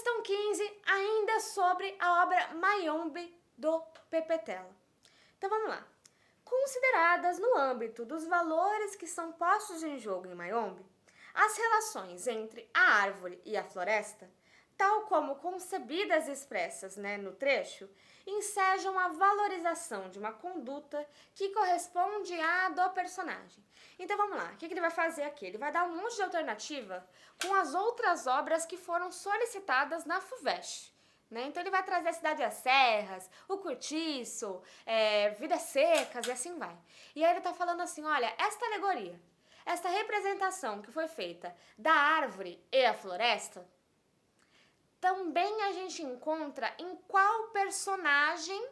Questão 15, ainda sobre a obra Mayombe do Pepetela. Então vamos lá. Consideradas no âmbito dos valores que são postos em jogo em Mayombe, as relações entre a árvore e a floresta, tal como concebidas e expressas no trecho, ensejam a valorização de uma conduta que corresponde à do personagem. Então vamos lá, o que ele vai fazer aqui? Ele vai dar um monte de alternativa com as outras obras que foram solicitadas na FUVEST. Então ele vai trazer a Cidade das Serras, o Cortiço, Vidas Secas e assim vai. E aí ele está falando assim, olha, esta alegoria, esta representação que foi feita da árvore e a floresta, também a gente encontra em qual personagem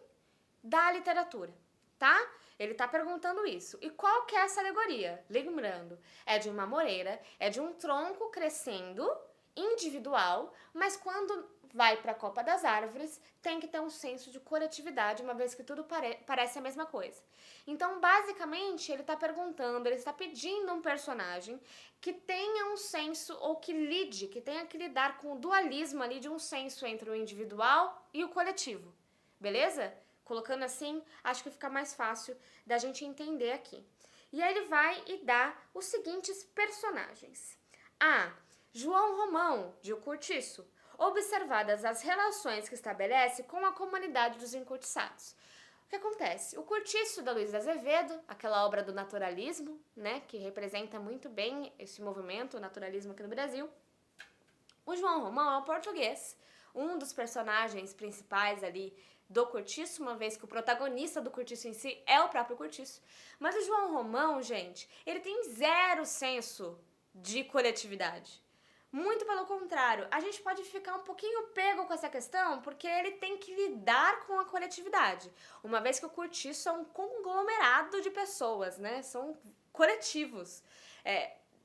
da literatura, tá? Ele tá perguntando isso. E qual que é essa alegoria? Lembrando, é de uma moreira, é de um tronco crescendo, individual, mas quando vai para a copa das árvores, tem que ter um senso de coletividade, uma vez que tudo parece a mesma coisa. Então, basicamente, ele está perguntando, ele está pedindo um personagem que tenha um senso, ou que lide, que tenha que lidar com o dualismo ali de um senso entre o individual e o coletivo. Beleza? Colocando assim, acho que fica mais fácil da gente entender aqui. E aí ele vai e dá os seguintes personagens. A. João Romão, de O Cortiço, observadas as relações que estabelece com a comunidade dos encurtiçados. O que acontece? O Cortiço, da Luiz de Azevedo, aquela obra do naturalismo, que representa muito bem esse movimento, o naturalismo aqui no Brasil. O João Romão é o português, um dos personagens principais ali do Cortiço, uma vez que o protagonista do Cortiço em si é o próprio Cortiço. Mas o João Romão, gente, ele tem zero senso de coletividade. Muito pelo contrário, a gente pode ficar um pouquinho pego com essa questão porque ele tem que lidar com a coletividade, uma vez que o Cortiço é um conglomerado de pessoas, são coletivos.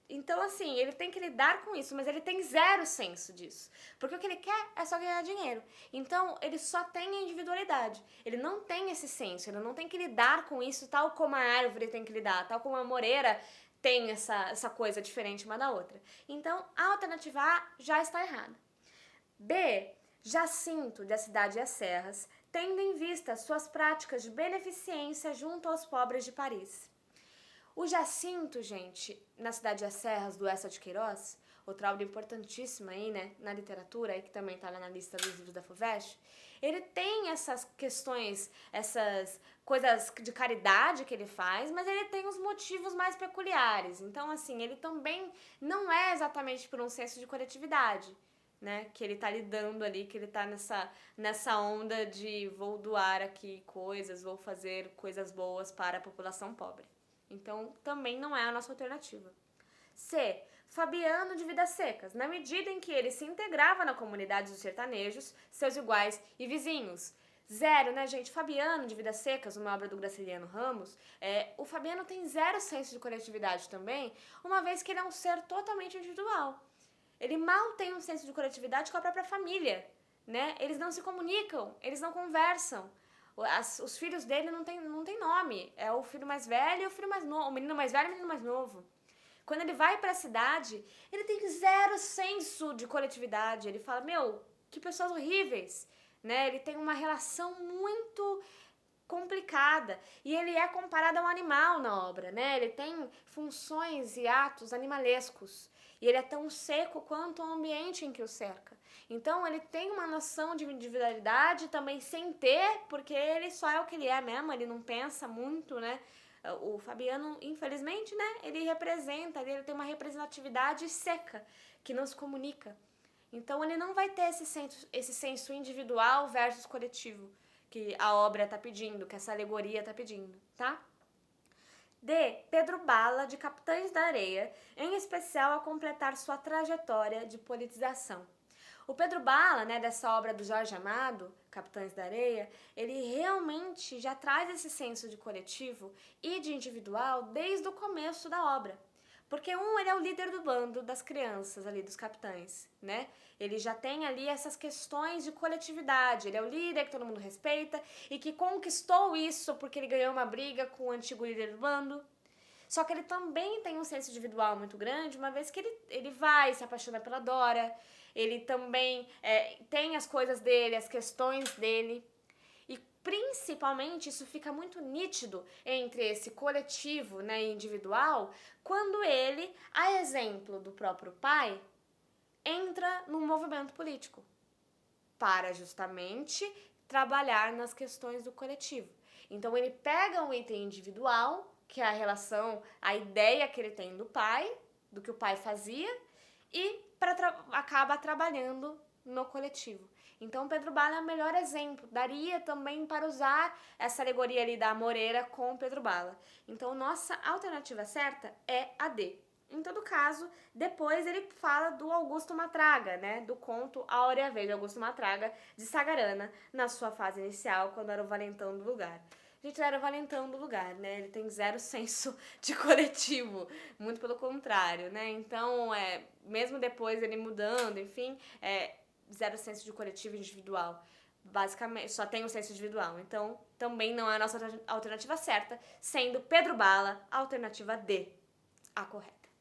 Então, assim, ele tem que lidar com isso, mas ele tem zero senso disso. Porque o que ele quer é só ganhar dinheiro. Então, ele só tem a individualidade. Ele não tem esse senso, ele não tem que lidar com isso tal como a árvore tem que lidar, tal como a moreira tem essa coisa diferente uma da outra. Então, a alternativa A já está errada. B. Jacinto, da Cidade das Serras, tendo em vista suas práticas de beneficência junto aos pobres de Paris. O Jacinto, gente, na Cidade das Serras, do Eça de Queiroz, outra obra importantíssima aí, na literatura, aí que também está na lista dos livros da FUVEST, ele tem essas questões, essas coisas de caridade que ele faz, mas ele tem os motivos mais peculiares. Então, assim, ele também não é exatamente por um senso de coletividade, que ele tá lidando ali, que ele tá nessa onda de vou doar aqui coisas, vou fazer coisas boas para a população pobre. Então, também não é a nossa alternativa. C. Fabiano de Vidas Secas, na medida em que ele se integrava na comunidade dos sertanejos, seus iguais e vizinhos. Zero, gente? Fabiano de Vidas Secas, uma obra do Graciliano Ramos, o Fabiano tem zero senso de coletividade também, uma vez que ele é um ser totalmente individual. Ele mal tem um senso de coletividade com a própria família, Eles não se comunicam, eles não conversam. Os filhos dele não tem nome. É o filho mais velho e o filho mais novo. O menino mais velho e o menino mais novo. Quando ele vai pra cidade, ele tem zero senso de coletividade. Ele fala, que pessoas horríveis. Ele tem uma relação muito complicada. E ele é comparado a um animal na obra, Ele tem funções e atos animalescos. E ele é tão seco quanto o ambiente em que o cerca. Então, ele tem uma noção de individualidade também sem ter, porque ele só é o que ele é mesmo, ele não pensa muito, O Fabiano, infelizmente, ele representa, ele tem uma representatividade seca, que não se comunica. Então, ele não vai ter esse senso individual versus coletivo que a obra está pedindo, que essa alegoria está pedindo, tá? D. Pedro Bala, de Capitães da Areia, em especial a completar sua trajetória de politização. O Pedro Bala, dessa obra do Jorge Amado, Capitães da Areia, ele realmente já traz esse senso de coletivo e de individual desde o começo da obra. Porque ele é o líder do bando das crianças ali, dos capitães, Ele já tem ali essas questões de coletividade, ele é o líder que todo mundo respeita e que conquistou isso porque ele ganhou uma briga com o antigo líder do bando. Só que ele também tem um senso individual muito grande, uma vez que ele vai, se apaixona pela Dora, ele também tem as coisas dele, as questões dele. E principalmente isso fica muito nítido entre esse coletivo, né, individual, quando ele, a exemplo do próprio pai, entra num movimento político para justamente trabalhar nas questões do coletivo. Então ele pega um item individual, que é a relação, a ideia que ele tem do pai, do que o pai fazia, e acaba trabalhando no coletivo. Então Pedro Bala é o melhor exemplo. Daria também para usar essa alegoria ali da Moreira com Pedro Bala. Então nossa alternativa certa é a D. Em todo caso, depois ele fala do Augusto Matraga, né, do conto A Hora e a Vez de Augusto Matraga, de Sagarana, na sua fase inicial, quando era o valentão do lugar. Gente, ele era o valentão do lugar, né, ele tem zero senso de coletivo, muito pelo contrário, né, então, mesmo depois ele mudando, enfim, zero senso de coletivo individual. Basicamente, só tem o senso individual. Então, também não é a nossa alternativa certa, sendo Pedro Bala a alternativa D, a correta.